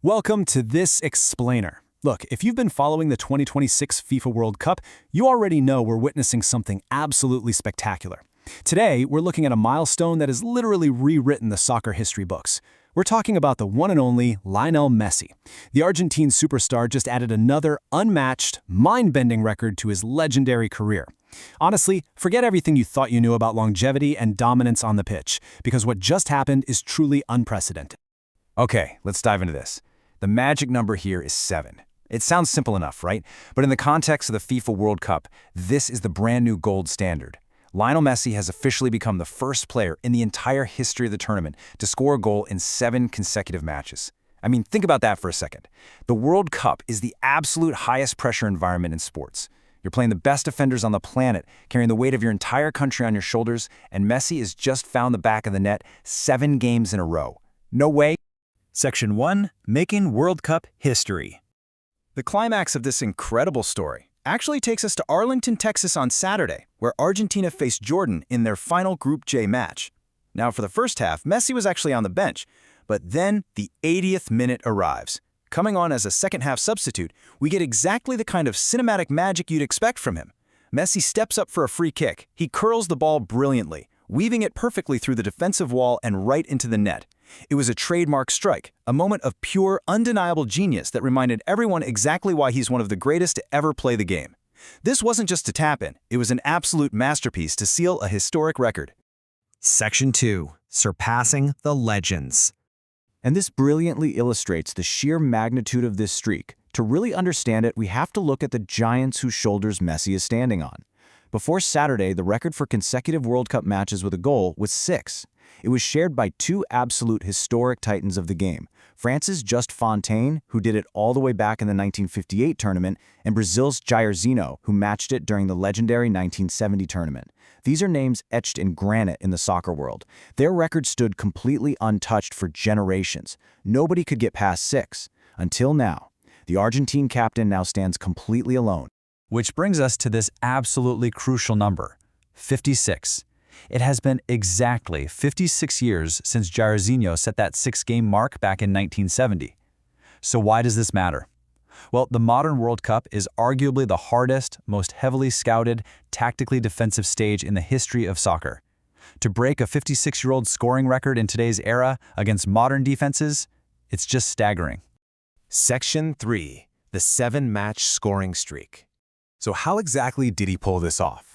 Welcome to this explainer. Look, if you've been following the 2026 FIFA World Cup, you already know we're witnessing something absolutely spectacular. Today, we're looking at a milestone that has literally rewritten the soccer history books. We're talking about the one and only Lionel Messi. The Argentine superstar just added another unmatched, mind-bending record to his legendary career. Honestly, forget everything you thought you knew about longevity and dominance on the pitch, because what just happened is truly unprecedented. Okay, let's dive into this. The magic number here is 7. It sounds simple enough, right? But in the context of the FIFA World Cup, this is the brand new gold standard. Lionel Messi has officially become the first player in the entire history of the tournament to score a goal in 7 consecutive matches. I mean, think about that for a second. The World Cup is the absolute highest pressure environment in sports. You're playing the best defenders on the planet, carrying the weight of your entire country on your shoulders, and Messi has just found the back of the net 7 games in a row. No way. Section 1. Making World Cup History. The climax of this incredible story actually takes us to Arlington, Texas on Saturday, where Argentina faced Jordan in their final Group J match. Now, for the first half, Messi was actually on the bench, but then the 80th minute arrives. Coming on as a second-half substitute, we get exactly the kind of cinematic magic you'd expect from him. Messi steps up for a free kick. He curls the ball brilliantly, weaving it perfectly through the defensive wall and right into the net. It was a trademark strike, a moment of pure, undeniable genius that reminded everyone exactly why he's one of the greatest to ever play the game. This wasn't just a tap-in, it was an absolute masterpiece to seal a historic record. Section 2. Surpassing the Legends. And this brilliantly illustrates the sheer magnitude of this streak. To really understand it, we have to look at the giants whose shoulders Messi is standing on. Before Saturday, the record for consecutive World Cup matches with a goal was 6. It was shared by 2 absolute historic titans of the game, France's Just Fontaine, who did it all the way back in the 1958 tournament, and Brazil's Jairzinho, who matched it during the legendary 1970 tournament. These are names etched in granite in the soccer world. Their record stood completely untouched for generations. Nobody could get past 6. Until now. The Argentine captain now stands completely alone. Which brings us to this absolutely crucial number, 56. It has been exactly 56 years since Jairzinho set that 6-game mark back in 1970. So why does this matter? Well, the modern World Cup is arguably the hardest, most heavily scouted, tactically defensive stage in the history of soccer. To break a 56-year-old scoring record in today's era against modern defenses, it's just staggering. Section 3. The 7-match scoring streak. So how exactly did he pull this off?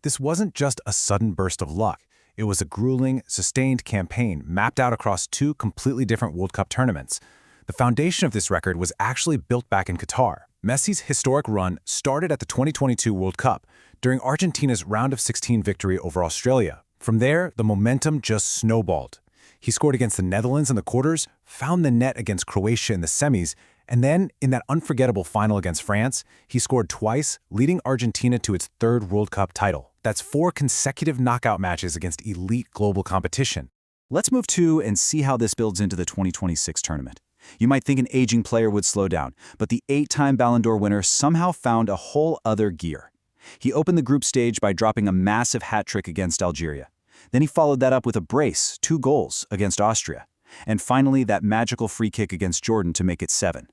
This wasn't just a sudden burst of luck. It was a grueling, sustained campaign mapped out across 2 completely different World Cup tournaments. The foundation of this record was actually built back in Qatar. Messi's historic run started at the 2022 World Cup, during Argentina's round of 16 victory over Australia. From there, the momentum just snowballed. He scored against the Netherlands in the quarters, found the net against Croatia in the semis, and then, in that unforgettable final against France, he scored twice, leading Argentina to its 3rd World Cup title. That's 4 consecutive knockout matches against elite global competition. Let's move to and see how this builds into the 2026 tournament. You might think an aging player would slow down, but the 8-time Ballon d'Or winner somehow found a whole other gear. He opened the group stage by dropping a massive hat-trick against Algeria. Then he followed that up with a brace, 2 goals, against Austria. And finally, that magical free kick against Jordan to make it 7.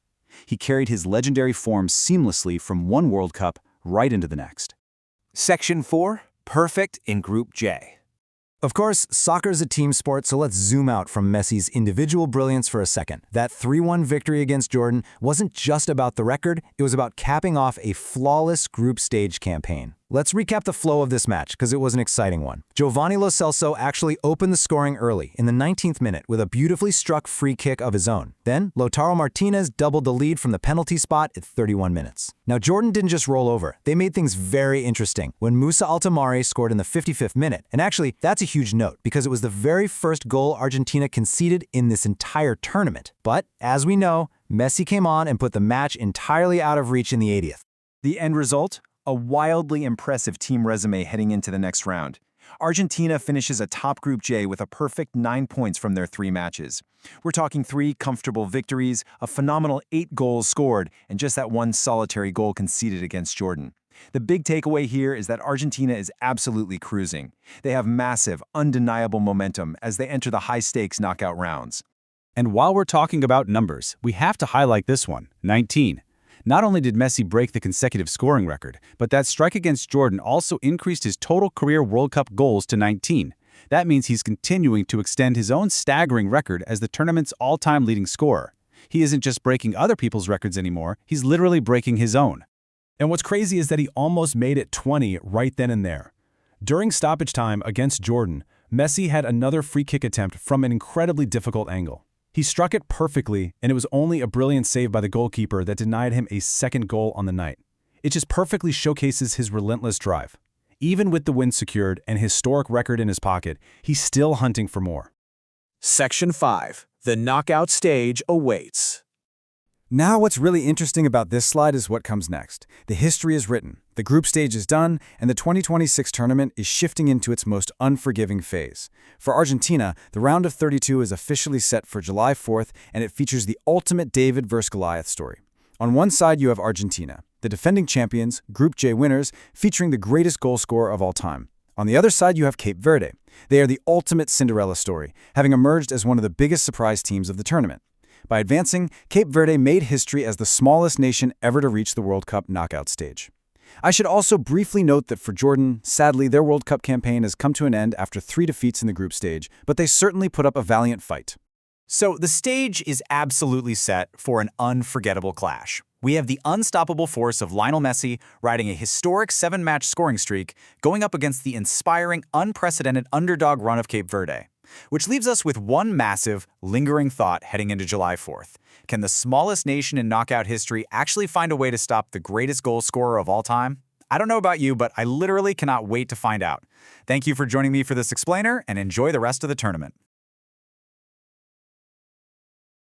He carried his legendary form seamlessly from one World Cup right into the next. Section 4. Perfect in Group J. Of course, soccer is a team sport, so let's zoom out from Messi's individual brilliance for a second. That 3-1 victory against Jordan wasn't just about the record, it was about capping off a flawless group stage campaign. Let's recap the flow of this match, because it was an exciting one. Giovanni Lo Celso actually opened the scoring early, in the 19th minute, with a beautifully struck free kick of his own. Then, Lautaro Martinez doubled the lead from the penalty spot at 31 minutes. Now, Jordan didn't just roll over. They made things very interesting when Moussa Altamari scored in the 55th minute. And actually, that's a huge note, because it was the very first goal Argentina conceded in this entire tournament. But, as we know, Messi came on and put the match entirely out of reach in the 80th. The end result? A wildly impressive team resume heading into the next round. Argentina finishes atop Group J with a perfect 9 points from their 3 matches. We're talking 3 comfortable victories, a phenomenal 8 goals scored, and just that 1 solitary goal conceded against Jordan. The big takeaway here is that Argentina is absolutely cruising. They have massive, undeniable momentum as they enter the high-stakes knockout rounds. And while we're talking about numbers, we have to highlight this one, 19. Not only did Messi break the consecutive scoring record, but that strike against Jordan also increased his total career World Cup goals to 19. That means he's continuing to extend his own staggering record as the tournament's all-time leading scorer. He isn't just breaking other people's records anymore, he's literally breaking his own. And what's crazy is that he almost made it 20 right then and there. During stoppage time against Jordan, Messi had another free kick attempt from an incredibly difficult angle. He struck it perfectly, and it was only a brilliant save by the goalkeeper that denied him a second goal on the night. It just perfectly showcases his relentless drive. Even with the win secured and historic record in his pocket, he's still hunting for more. Section 5. The knockout stage awaits. Now what's really interesting about this slide is what comes next. The history is written, the group stage is done, and the 2026 tournament is shifting into its most unforgiving phase. For Argentina, the round of 32 is officially set for July 4th, and it features the ultimate David vs. Goliath story. On one side you have Argentina, the defending champions, Group J winners, featuring the greatest goal scorer of all time. On the other side you have Cape Verde. They are the ultimate Cinderella story, having emerged as one of the biggest surprise teams of the tournament. By advancing, Cape Verde made history as the smallest nation ever to reach the World Cup knockout stage. I should also briefly note that for Jordan, sadly their World Cup campaign has come to an end after 3 defeats in the group stage, but they certainly put up a valiant fight. So the stage is absolutely set for an unforgettable clash. We have the unstoppable force of Lionel Messi riding a historic 7-match scoring streak going up against the inspiring, unprecedented underdog run of Cape Verde. Which leaves us with one massive, lingering thought heading into July 4th. Can the smallest nation in knockout history actually find a way to stop the greatest goal scorer of all time? I don't know about you, but I literally cannot wait to find out. Thank you for joining me for this explainer, and enjoy the rest of the tournament.